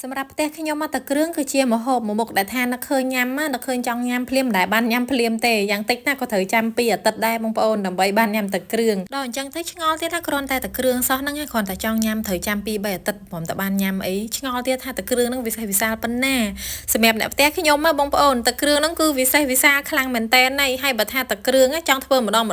សម្រាប់ផ្ទះខ្ញុំមកតែគ្រឿងគឺជាម្ហូបមួយមុខដែលថានឹកឃើញញ៉ាំណានឹកឃើញចង់ញ៉ាំភ្លាមមិនដែលបានញ៉ាំភ្លាមទេយ៉ាងតិចណាស់ក៏ត្រូវចាំ2អាទិត្យដែរបងប្អូនដើម្បីបានញ៉ាំតែគ្រឿងដល់អញ្ចឹងទៅឆ្ងល់ទៀតថាគ្រាន់តែគ្រឿងសោះហ្នឹងឯងគ្រាន់តែចង់ញ៉ាំត្រូវចាំ2 3អាទិត្យព្រមតែបានញ៉ាំអីឆ្ងល់ទៀតថាតែគ្រឿងហ្នឹងវិសេសវិសាលប៉ុណ្ណាសម្រាប់អ្នកផ្ទះខ្ញុំណាបងប្អូនតែគ្រឿងហ្នឹងគឺវិសេសវិសាលខ្លាំងមែនតើណៃហើយបើថាតែគ្រឿងចង់ធ្វើម្ដង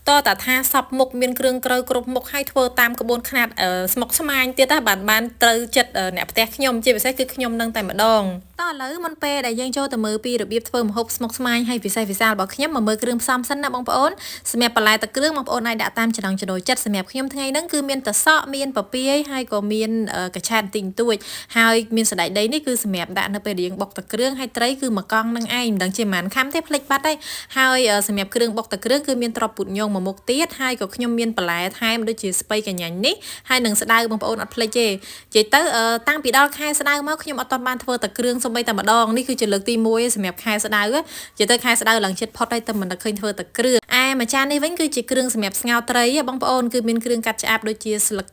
តើតាថាសពមុខមានគ្រឿងក្រៅគ្រប់មុខហើយធ្វើតាមក្បួនខ្នាតស្មុកស្មាញទៀតណាបានត្រូវចិត្តអ្នកផ្ទះខ្ញុំជាពិសេសគឺខ្ញុំនឹងតែម្ដងតោះឥឡូវមុនពេលដែលយើងចូលទៅមើលពីរបៀបធ្វើម្ហូបស្មុគស្មាញហើយវិសេសវិសាលរបស់ខ្ញុំមកមើលគ្រឿងផ្សំសិនណាបងប្អូនសម្រាប់បន្លែទឹកគ្រឿងបងប្អូនអាចដាក់តាមចំណង់ចំណូលចិត្តសម្រាប់ខ្ញុំថ្ងៃហ្នឹងគឺមានតសក់មានពពាយហើយក៏មានកញ្ឆែតតិចតួចហើយមានសណ្តែកដីនេះគឺសម្រាប់ដាក់នៅពេលដែលយើងបុកទឹកគ្រឿងហើយត្រីគឺមួយកង់នឹងឯងមិនដឹងជាប៉ុន្មានខាំទេភ្លេចបាត់ហើយសម្រាប់គ្រឿងបុកទឹកគ្រឿងគឺមានត្រប់ពុតញងមួយមុខទៀតហើយក៏ខ្ញុំមានបន្លែថែមដូចជាស្ពៃកញ្ញាញ់នេះហើយនឹងស្ដៅបងប្អូនអត់ភ្លេចទេនិយាយទៅតាំងពីដល់ខែស្ដៅមកខ្ញុំអត់ទាន់បានធ្វើទឹកគ្រឿងសូម្បីតែម្ដងនេះគឺជាលើកទី1សម្រាប់ខែស្ដៅនិយាយទៅខែស្ដៅឡើងជិតផុតហើយតែមិននឹកឃើញធ្វើទឹកគ្រឿងមួយចាននេះវិញគឺជាគ្រឿងសម្រាប់ស្ងោរត្រីបងប្អូនគឺមានគ្រឿងកាត់ឆ្អាបដូចជាស្លឹក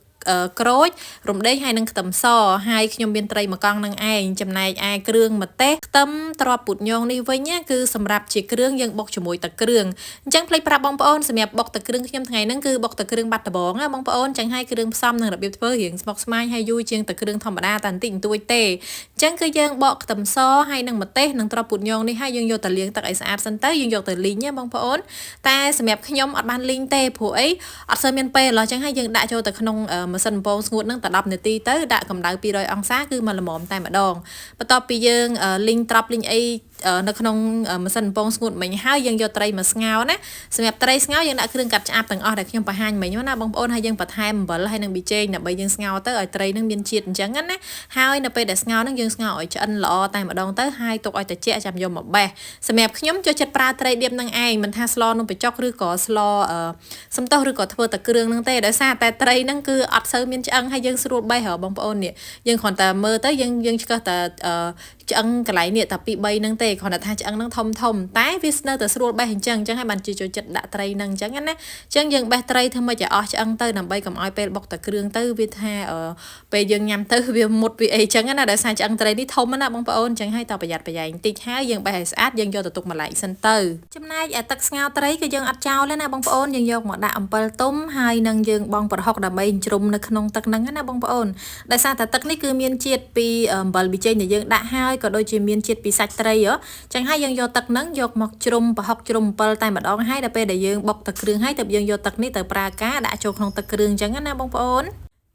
ក្រូចរំដេងហើយនឹងខ្ទឹមសហើយខ្ញុំមានត្រីមួយកង់នឹងឯងចំណែកឯគ្រឿងម្ទេសខ្ទឹមត្រប់ពុតញងនេះវិញគឺសម្រាប់ជាគ្រឿងយើងបុកជាមួយទឹកគ្រឿងអញ្ចឹងភ្លេចប្រាប់បងប្អូនសម្រាប់បុកទឹកគ្រឿងខ្ញុំថ្ងៃហ្នឹងគឺបុកទឹកគ្រឿងបាត់ដំបងណាបងប្អូនចឹងហើយគ្រឿងផ្សំនិងរបៀបធ្វើរៀងស្មុគស្មាញហើយយូរជាងទឹកគ្រឿងធម្មតាតែបន្តិចបន្តួចទេអញ្ចឹងគឺយើងបកខ្ទឹមសហើយនឹងម្ទេសនិងត្រប់ពុតញងនេះហើយយើងយកទៅលាងទឹកឲ្យស្អាតសិនទៅយើងយកទៅលីងណាបងប្អូនតែសម្រាប់ខ្ញុំអត់បានលីងទេព្រោះអីអត់សូវមានពេលឡើយចឹងហើយយើងដាក់ចូលទៅក្នុងម៉ាស៊ីនបំពងស្ងួតហ្នឹងតែ10នាទីទៅដាក់កម្ដៅ200អង្សាគឺមកល្មមតែម្ដងបន្ទាប់ពីយើងលីងត្រប់លីងអីនៅក្នុងម៉ាស៊ីនបំពងស្ងួតមិញហើយយើងយកត្រីមកស្ងោរណាសម្រាប់ត្រីស្ងោរយើងដាក់គ្រឿងកាត់ឆ្អាបទាំងអស់ដែលខ្ញុំបង្ហាញមិញណាបងប្អូនហើយយើងបន្ថែមអំបិលហើយនឹងប៊ីចេងដើម្បីយើងស្ងោរទៅឲ្យត្រីនឹងមានជាតិអញ្ចឹងណាហើយនៅពេលដែលស្ងោរនឹងយើងស្ងោរឲ្យឆ្អិនល្អតែម្ដងទៅហើយទុកឲ្យត្រជាក់ចាំយកមកបេះសម្រាប់ខ្ញុំចូលចិត្តប្រើត្រីឌៀបនឹងឯងមិនថាស្លនំបញ្ចុកឬក៏ស្លសំទោសឬក៏ធ្វើតែគ្រឿងនឹងទេដោយសារតែត្រីនឹងគឺអត់សូវមានឆ្អឹងហើយយើងស្រួលបេះបងប្អូននេះយើងគ្រាន់តែមើលទៅយើងឆ្កឹះតែឆ្អឹងកន្លែងនេះតែ2 3ហ្នឹងទេគ្រាន់តែថាឆ្អឹងហ្នឹងធំតែវាស្នៅតែស្រួលបេះអញ្ចឹងហើយបានជាចូលចិត្តដាក់ត្រីហ្នឹងអញ្ចឹងណាអញ្ចឹងយើងបេះត្រីធ្វើម៉េចឲ្យអស់ឆ្អឹងទៅដើម្បីកុំឲ្យពេលបុកតែគ្រឿងទៅវាថាពេលយើងញ៉ាំទៅវាមុតវាអីអញ្ចឹងណាដោយសារឆ្អឹងត្រីនេះធំណាបងប្អូនអញ្ចឹងហើយតប្រយ័ត្នប្រយែងបន្តិចហើយយើងបេះឲ្យស្អាតយើងយកទៅទុកម្ល៉េះសិនទៅចំណែកទឹកស្ងោរត្រីគឺយើងអត់ចោលទេណាបងប្អូនយើងយកមកដាក់អំពិលទុំហើយនឹងយើងបងប្រហុកដើម្បីជ្រុំនៅក្នុងទឹកហ្នឹងណាបងប្អូនដោយសារតែទឹកនេះគឺមានជាតិពីអំបិលប៊ីចេងដែលយើងដាក់ហើយក៏ដូចជាមានជាតិពីសាច់ត្រីចឹងហើយយើងយកទឹកហ្នឹងយកមកជ្រុំប្រហុកជ្រុំអំពិលតែម្ដងហើយដល់ពេលដែលយើងបុកទឹកគ្រឿងហើយទៅយើងយកទឹកនេះទៅប្រើការដាក់ចូលក្នុងទឹកគ្រឿងចឹងណាបងប្អូន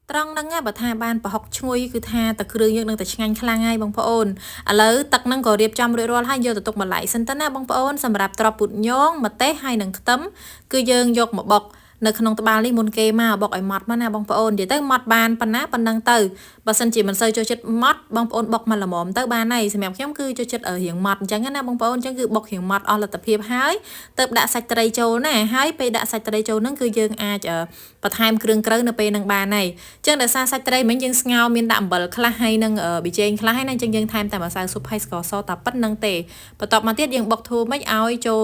ត្រង់ហ្នឹងបើថាបានប្រហុកឈ្ងុយគឺថាទឹកគ្រឿងយើងនឹងតែឆ្ងាញ់ខ្លាំងហើយបងប្អូនឥឡូវទឹកហ្នឹងក៏រៀបចំរួចរាល់ហើយយកទៅទុកម្ល៉េះសិនទៅណាបងប្អូនសម្រាប់ត្រប់ពុតញងម្ទេសហើយនឹងខ្ទឹមគឺយើងយកមកបុកនៅក្នុងត្បាល់នេះមុនគេមកបុកឲ្យម៉ត់មកណាបងប្អូននិយាយទៅម៉ត់បានប៉ុណ្ណាប៉ុណ្ណឹងទៅបើសិនជាមិនសូវចូលចិត្តម៉ត់បងប្អូនបុកមកល្មមទៅបានហើយសម្រាប់ខ្ញុំគឺចូលចិត្តរៀងម៉ត់អញ្ចឹងណាបងប្អូនអញ្ចឹងគឺបុករៀងម៉ត់អស់លទ្ធភាពហើយទៅដាក់សាច់ត្រីចូលណាហើយពេលដាក់សាច់ត្រីចូលហ្នឹងគឺយើងអាចបន្ថែមគ្រឿងក្រៅនៅពេលហ្នឹងបានហើយអញ្ចឹងដោយសារសាច់ត្រីមិញយើងស្ងោរមានដាក់អំបិលខ្លះហើយនឹងប៊ីចេងខ្លះហើយណាអញ្ចឹងយើងថែមតែម្សៅស៊ុបហើយស្ករសតែប៉ុណ្្នឹងទេបន្ទាប់មកទៀតយើងបុកធូរមិនឲ្យចូ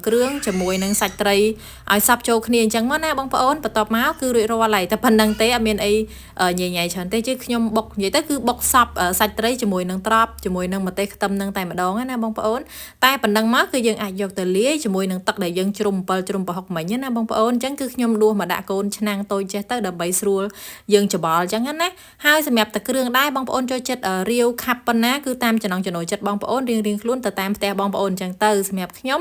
លគ្រឿងជាមួយនឹងសាច់ត្រីឲ្យសព្វចូលគ្នាអញ្ចឹងមកណាបងប្អូនបន្ទាប់មកគឺរួចរាល់ហើយតែប៉ុណ្្នឹងទេអត់មានអីញ៉ៃច្រើនទេchứខ្ញុំបុកនិយាយទៅគឺបុកសពសាច់ត្រីជាមួយនឹងត្រប់ជាមួយនឹងម្ទេសខ្ទឹមនឹងតែម្ដងណាបងប្អូនតែប៉ុណ្ណឹងមកគឺយើងអាចយកទៅលាយជាមួយនឹងទឹកដែលយើងជ្រុំ7ជ្រុំប្រហុកមិញណាបងប្អូនអញ្ចឹងគឺខ្ញុំដួសមកដាក់កូនឆ្នាំងតូចចេះទៅដើម្បីស្រួលយើងច្បល់អញ្ចឹងណាហើយសម្រាប់ទឹកគ្រឿងដែរបងប្អូនចូលចិត្តរាវខាប់ប៉ុណ្ណាគឺតាមចំណង់ចំណូលចិត្តបងប្អូនរៀងខ្លួនទៅតាមផ្ទះបងប្អូនអញ្ចឹងទៅសម្រាប់ខ្ញុំ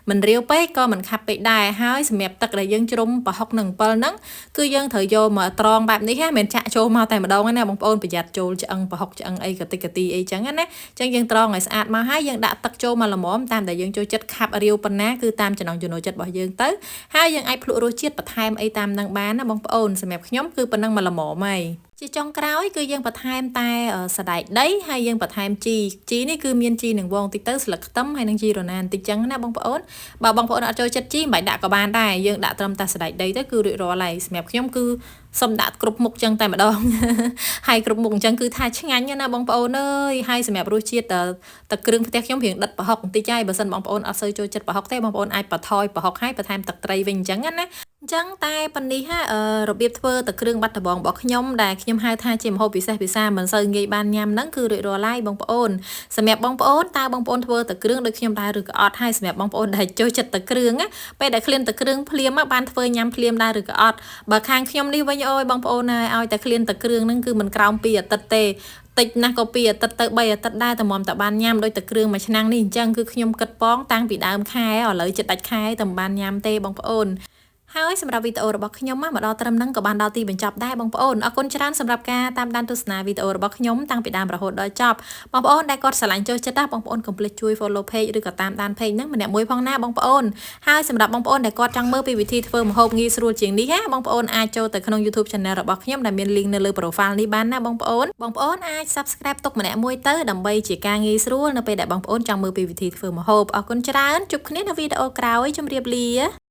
មិនរាវពេកក៏មិនខាប់ពេកដែរហើយសម្រាប់ទឹកដែលយើងជ្រុំប្រហុកនឹង7ហ្នឹងគឺយើងត្រូវយកមកត្រងបែបនេះណាមិនចាក់ចូលមកតែម្ដងណាបងប្អូនប្រយ័ត្នចូលឆ្អឹងប្រហុកឆ្អឹងអីកតិចកទីអីចឹងណាអញ្ចឹងយើងត្រងឲ្យស្អាតមកហើយយើងដាក់ទឹកចូលមកល្មមតាមដែលយើងចូលចិត្តខាប់រាវប៉ុណ្ណាគឺតាមចំណង់ចំណូលចិត្តរបស់យើងទៅហើយយើងអាចភ្លក់រសជាតិបន្ថែមអីតាមនឹងបានណាបងប្អូនសម្រាប់ខ្ញុំគឺប៉ុណ្ណឹងមកល្មមហើយជាចុងក្រោយគឺយើងបន្ថែមតែសណ្តែកដីហើយយើងបន្ថែមជីនេះគឺមានជីនឹងវងតិចទៅស្លឹកខ្ទឹមហើយនឹងជីរណាបន្តិចចឹងណាបងប្អូនបើបងប្អូនអត់ចូលចិត្តជីមិនបាច់ដាក់ក៏បានដែរយើងដាក់ត្រឹមតែសណ្តែកដីទៅគឺរួចរាល់ហើយសម្រាប់ខ្ញុំគឺសុំដាក់គ្រប់មុខចឹងតែម្ដងហើយគ្រប់មុខអញ្ចឹងគឺថាឆ្ងាញ់ណាបងប្អូនអើយហើយសម្រាប់រសជាតិទឹកគ្រឿងផ្ទះខ្ញុំរៀងដិតប្រហុកបន្តិចហើយបើសិនបងប្អូនអត់សូវចូលចិត្តប្រហុកទេបងប្អូនអាចបន្ថយប្រហុកហើយបន្ថែមទឹកត្រីវិញអញ្ចឹងណា ចឹងតែប៉ុណ្នេះហ่าរបៀបធ្វើទឹកគ្រឿងបាត់ដំបងរបស់ខ្ញុំដែលខ្ញុំហៅថាជាម្ហូបពិសេសមិនសូវងាយបានញ៉ាំហ្នឹងគឺរួចរាល់ហើយបងប្អូនសម្រាប់បងប្អូនតើបងប្អូនធ្វើទឹកគ្រឿងដូចខ្ញុំដែរឬក៏អត់ហើយសម្រាប់បងប្អូនដែលចូលចិត្តទឹកគ្រឿងណាពេលដែលឃ្លានទឹកគ្រឿងភ្លាមបានធ្វើញ៉ាំភ្លាមដែរឬក៏អត់បើខាងខ្ញុំនេះវិញអូយបងប្អូនឲ្យតែឃ្លានទឹកគ្រឿងហ្នឹងគឺមិនក្រោម2អាទិត្យទេតិចណាស់ក៏2អាទិត្យទៅ3អាទិត្យដែរតែមកតែបានញ៉ាំដោយទឹកគ្រឿងមួយឆ្នាំងនេះអញ្ចឹងគឺខ្ញុំគិតប៉ងតាំងពីដើមខែឥឡូវជិតដាច់ខែតែមិនបានញ៉ាំទេបងប្អូនហើយសម្រាប់វីដេអូរបស់ខ្ញុំមកដល់ត្រឹមហ្នឹងក៏បានដល់ទីបញ្ចប់ដែរបងប្អូនអរគុណច្រើនសម្រាប់ការតាមដានទស្សនាវីដេអូរបស់ខ្ញុំតាំងពីដើមរហូតដល់ចប់បងប្អូនដែលគាត់ស្រឡាញ់ចូលចិត្តបងប្អូនកុំភ្លេចជួយ follow page ឬក៏តាមដាន page ហ្នឹងម្នាក់មួយផងណាបងប្អូនហើយសម្រាប់បងប្អូនដែលគាត់ចង់មើលពីវិធីធ្វើម្ហូបងាយស្រួលជាងនេះណាបងប្អូនអាចចូលទៅក្នុង YouTube Channel របស់ខ្ញុំដែលមាន link នៅលើ profile នេះបានណាបងប្អូនអាច subscribe ទុកម្នាក់មួយទៅដើម្បីជាការងាយស្រួលនៅពេលដែលបងប្អូនចង់មើលពីវិធីធ្វើម្ហូបអរគុណច្រើនជួបគ្នានៅវីដេអូក្រោយជម្រាបលា